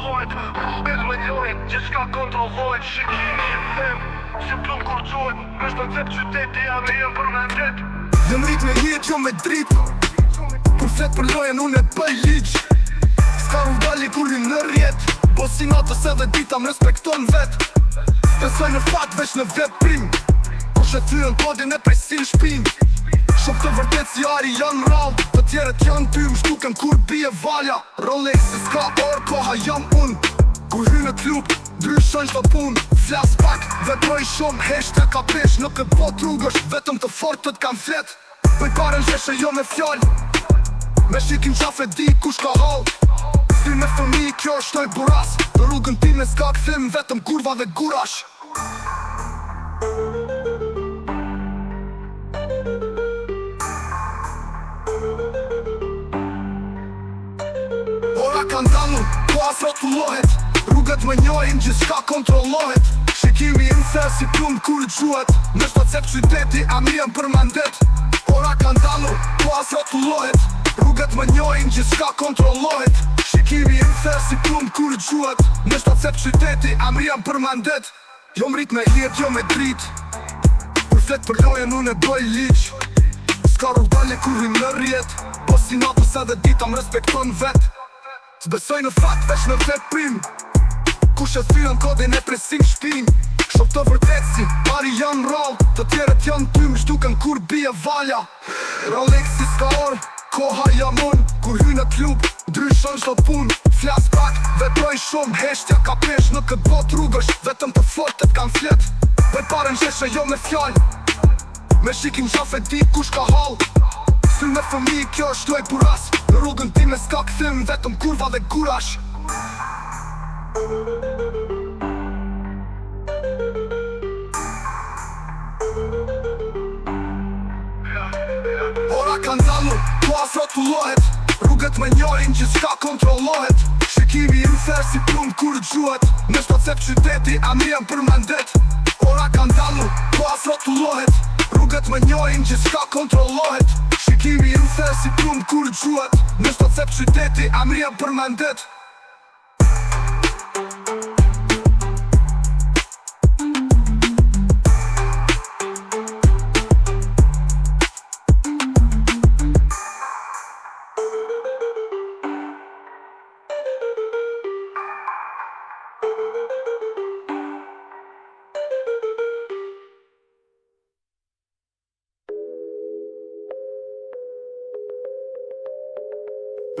kohohet Betë me njojnë, gjithë shka kontrollohet Shikimi e them, si plun kur gjohet Me shtë të qyteti jam e jem për me ndet Dëm rrit me jetë jo me drit Kur flet për lojen unë e bëj ligj Ska u dali kur i në rjet Po si natës edhe dita më respekton vet Besoj në fat veç në veprim Kur shethyën kodin e presin shpin Shok të vërtet si ari janë rall Të tjeret janë ty më shtuken kur bie valja Rolex e s'ka orë koha jam unë Kur hy në klub, dryshon qdo pun Flas pak, veproj shumë, heshte ka pesh Në këtë bot rrugësh, vetëm të fortët kam flet Bëj paren zheshe jo me fjall Me shikim qafe di kush ka hall Si me fëmi, kjo është toj buras Në rrugën tim e s'ka këthim, vetëm kurva dhe gurash Ora kanë dalu, po as rotullohet Rrugët më njojnë, gjithë shka kontrollohet Shikimi im the si plum kur gjuhet Në shto cep qyteti, a mi jem për mandet Ora kanë dalu, po as rotullohet Rrugët më njojnë, gjithë shka kontrollohet Shikimi im the si plum kur gjuhet Në shto cep qyteti, a mi jem për mandet Jo mrit me jet, jo me drit Kur flet për lojen unë e bëj ligj Ska rrugdale kur vi në rjet Po si natës edhe dita më respekton vet S'besoj në fat veç në veprim Kush e thyën kodin e presin shpin Shok të vërtet si pari janë rall Të tjeret janë ty më shtuken kur bie valja Rolex si s'ka orë, koha jam unë Kur hy në klub, dryshon qdo pun Flas pak, veproj shumë, heshtja ka pesh Në këtë bot rrugësh, vetëm të fortet kam flet Bëj paren zheshe jo me fjall Me shikim qafe di kush ka hall Si me fëmi, kjo është loj buras Në rrugën tim e s'ka këthim, vetëm kurva dhe gurash Ora kanë dalu, po as rotullohet Rrugët me njojnë, gjithë shka kontrollohet Shikimi im the si plum kur gjuhet Në shto cep qyteti, a mi jem për mandet Ora kanë dalu, po as rotullohet Rrugët me njojnë, gjithë shka kontrollohet Shikimi im the si plum kur gjuhet Në shto cep qyteti, a mi jem për mandet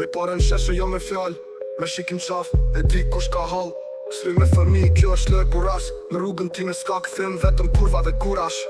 Bëj paren sheshe jo me fjall Me shikim qaf, e di kush ka hall S'ly me fëmi, kjo është loj buras Në rrugën tim e s'ka këthim, vetëm kurva dhe gurash